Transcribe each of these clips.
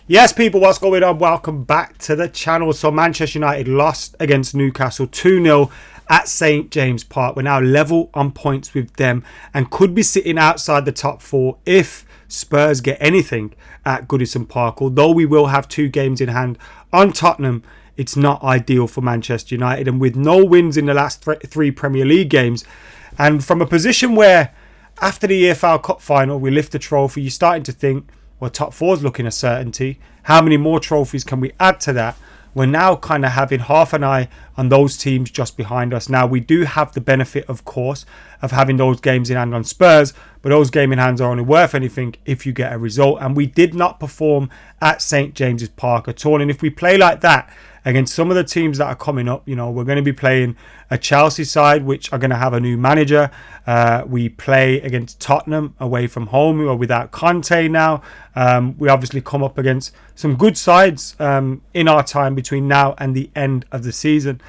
Yes, people, what's going on? Welcome back to the channel. So Manchester United lost against Newcastle 2-0 at St James Park. We're now level on points with them and could be sitting outside the top four if Spurs get anything at Goodison Park. Although we will have 2 games in hand on Tottenham, it's not ideal for Manchester United. And with no wins in the last 3 Premier League games, and from a position where after the EFL Cup final we lift the trophy, you're starting to think, well, top 4's looking a certainty. How many more trophies can we add to that? We're now kind of having half an eye on those teams just behind us. Now, we do have the benefit, of course, of having those games in hand on Spurs, but those game in hands are only worth anything if you get a result. And we did not perform at St James's Park at all. And if we play like that against some of the teams that are coming up, we're going to be playing a Chelsea side, which are going to have a new manager. We play against Tottenham away from home, or without Conte now. We obviously come up against some good sides in our time between now and the end of the season.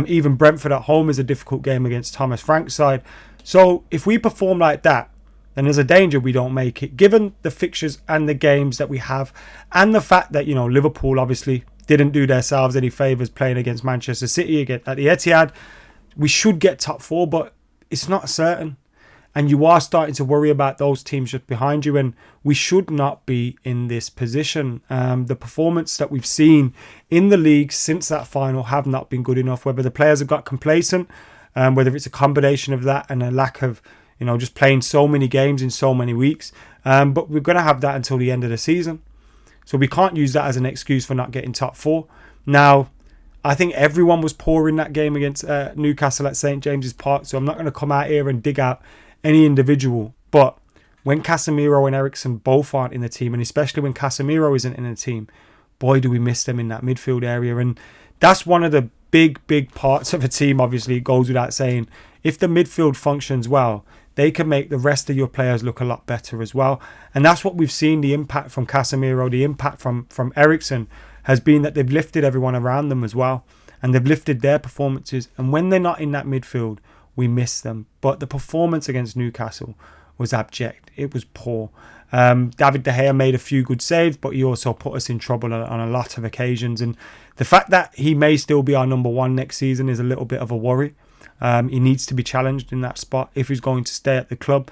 Even Brentford at home is a difficult game against Thomas Frank's side. So if we perform like that, then there's a danger we don't make it, given the fixtures and the games that we have, and the fact that Liverpool obviously didn't do themselves any favours playing against Manchester City again at the Etihad. We should get top 4, but it's not certain. And you are starting to worry about those teams just behind you, and we should not be in this position. The performance that we've seen in the league since that final have not been good enough. Whether the players have got complacent, whether it's a combination of that and a lack of, just playing so many games in so many weeks. But we're going to have that until the end of the season. So we can't use that as an excuse for not getting top 4. Now, I think everyone was poor in that game against Newcastle at St James's Park. So I'm not going to come out here and dig out any individual. But when Casemiro and Eriksen both aren't in the team, and especially when Casemiro isn't in the team, boy, do we miss them in that midfield area. And that's one of the big parts of a team. Obviously, it goes without saying. If the midfield functions well, they can make the rest of your players look a lot better as well. And that's what we've seen, the impact from Casemiro, the impact from Eriksen, has been that they've lifted everyone around them as well. And they've lifted their performances. And when they're not in that midfield, we miss them. But the performance against Newcastle was abject. It was poor. David De Gea made a few good saves, but he also put us in trouble on a lot of occasions. And the fact that he may still be our number 1 next season is a little bit of a worry. He needs to be challenged in that spot if he's going to stay at the club.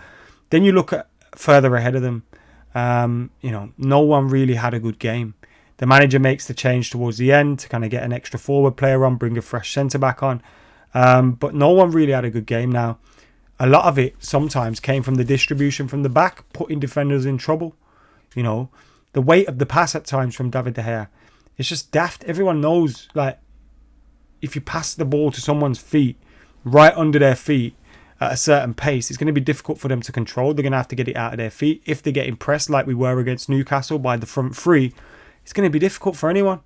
Then you look at further ahead of them. No one really had a good game. The manager makes the change towards the end to kind of get an extra forward player on, bring a fresh centre-back on. But no one really had a good game now. A lot of it sometimes came from the distribution from the back, putting defenders in trouble. The weight of the pass at times from David De Gea, it's just daft. Everyone knows, if you pass the ball to someone's feet, right under their feet at a certain pace, it's going to be difficult for them to control. They're going to have to get it out of their feet. If they get impressed like we were against Newcastle by the front 3, it's going to be difficult for anyone.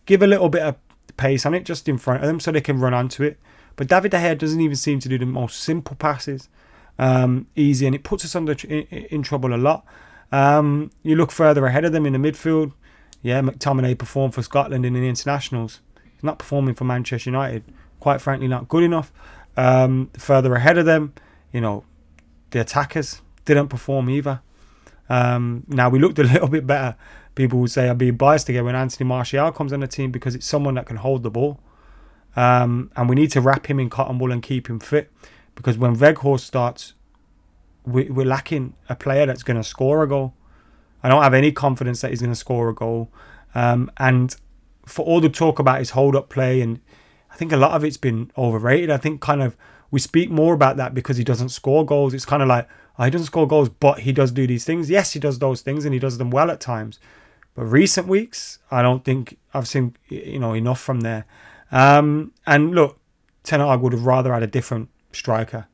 Give a little bit of pace on it just in front of them so they can run onto it. But David De Gea doesn't even seem to do the most simple passes easy, and it puts us in trouble a lot. You look further ahead of them in the midfield. Yeah, McTominay performed for Scotland in the internationals. He's not performing for Manchester United. Quite frankly, not good enough. Further ahead of them, the attackers didn't perform either. Now, we looked a little bit better. People would say I'm being biased again when Anthony Martial comes on the team because it's someone that can hold the ball. And we need to wrap him in cotton wool and keep him fit, because when Weghorst starts, we're lacking a player that's going to score a goal. I don't have any confidence that he's going to score a goal. And for all the talk about his hold-up play, and I think a lot of it's been overrated. I think we speak more about that because he doesn't score goals. It's kind of like, he doesn't score goals, but he does do these things. Yes, he does those things, and he does them well at times. But recent weeks, I don't think I've seen enough from there. And look, Ten Hag would have rather had a different striker.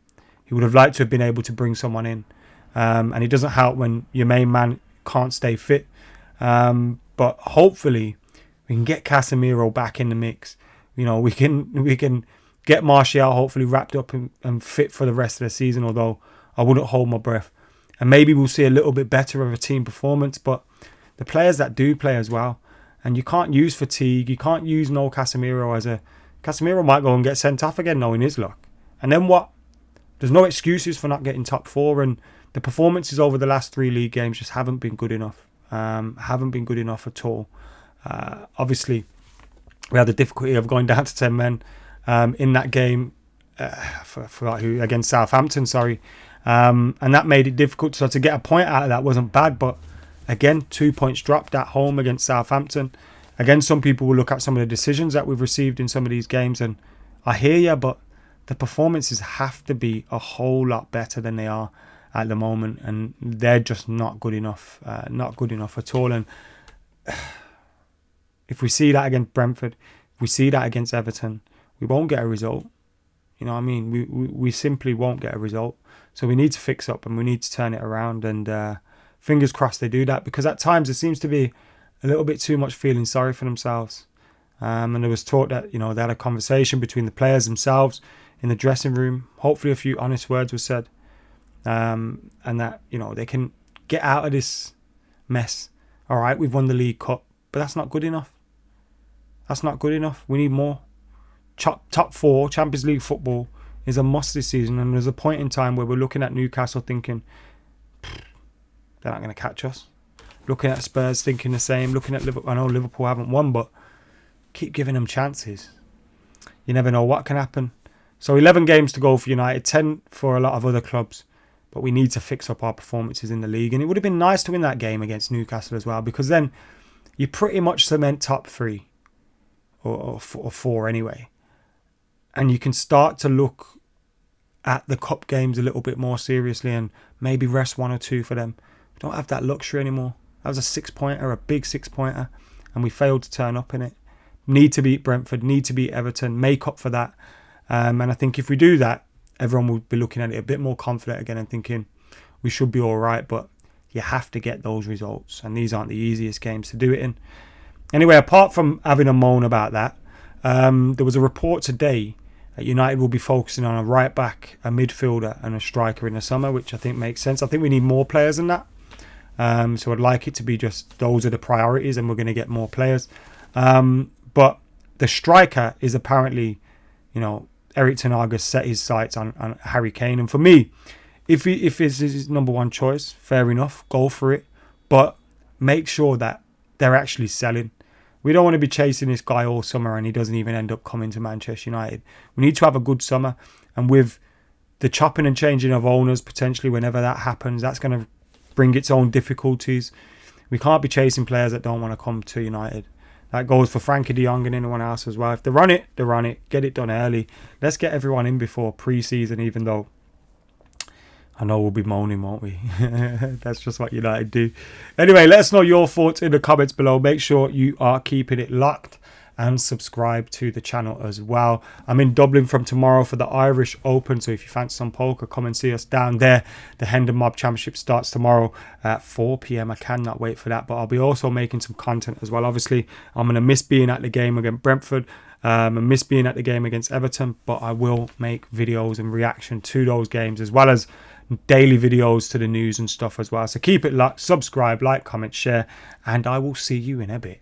He would have liked to have been able to bring someone in. And it doesn't help when your main man can't stay fit. But hopefully we can get Casemiro back in the mix. We can get Martial hopefully wrapped up and fit for the rest of the season, although I wouldn't hold my breath. And maybe we'll see a little bit better of a team performance, but the players that do play as well, and you can't use fatigue, you can't use no Casemiro Casemiro might go and get sent off again knowing his luck. And then what? There's no excuses for not getting top 4, and the performances over the last 3 league games just haven't been good enough. Haven't been good enough at all. Obviously, we had the difficulty of going down to 10 men in that game. I forgot who, against Southampton, sorry. And that made it difficult. So to get a point out of that wasn't bad. But again, 2 points dropped at home against Southampton. Again, some people will look at some of the decisions that we've received in some of these games, and I hear you, but the performances have to be a whole lot better than they are at the moment, and they're just not good enough. Not good enough at all. And if we see that against Brentford, if we see that against Everton, we won't get a result. You know what I mean? We simply won't get a result. So we need to fix up and we need to turn it around, and fingers crossed they do that, because at times it seems to be a little bit too much feeling sorry for themselves. And there was talk that, you know, they had a conversation between the players themselves in the dressing room. Hopefully a few honest words were said. And that, you know, they can get out of this mess. All right, we've won the League Cup, but that's not good enough. That's not good enough. We need more. Top 4 Champions League football is a must this season, and there's a point in time where we're looking at Newcastle thinking they're not going to catch us. Looking at Spurs thinking the same. Looking at Liverpool, I know Liverpool haven't won, but keep giving them chances. You never know what can happen. So 11 games to go for United, 10 for a lot of other clubs, but we need to fix up our performances in the league. And it would have been nice to win that game against Newcastle as well, because then you pretty much cement top 3 or 4 anyway. And you can start to look at the cup games a little bit more seriously and maybe rest 1 or 2 for them. We don't have that luxury anymore. That was a 6-pointer, a big 6-pointer, and we failed to turn up in it. Need to beat Brentford, need to beat Everton, make up for that. And I think if we do that, everyone will be looking at it a bit more confident again and thinking we should be all right, but you have to get those results, and these aren't the easiest games to do it in. Anyway, apart from having a moan about that, there was a report today that United will be focusing on a right back, a midfielder and a striker in the summer, which I think makes sense. I think we need more players than that. So I'd like it to be just those are the priorities, and we're going to get more players. But the striker is apparently, you know, Eric Ten Hag has set his sights on Harry Kane. And for me, if it's his number 1 choice, fair enough, go for it. But make sure that they're actually selling. We don't want to be chasing this guy all summer and he doesn't even end up coming to Manchester United. We need to have a good summer. And with the chopping and changing of owners, potentially whenever that happens, that's going to bring its own difficulties. We can't be chasing players that don't want to come to United. That goes for Frankie de Jong and anyone else as well. If they're on it, they're on it. Get it done early. Let's get everyone in before pre-season, even though I know we'll be moaning, won't we? That's just what United do. Anyway, let us know your thoughts in the comments below. Make sure you are keeping it locked and subscribe to the channel as well. I'm in Dublin from tomorrow for the Irish Open, so if you fancy some poker, come and see us down there. The Hendon Mob Championship starts tomorrow at 4 p.m. I cannot wait for that, but I'll be also making some content as well. Obviously, I'm going to miss being at the game against Brentford. I miss being at the game against Everton, but I will make videos in reaction to those games, as well as daily videos to the news and stuff as well. So keep it locked, subscribe, like, comment, share, and I will see you in a bit.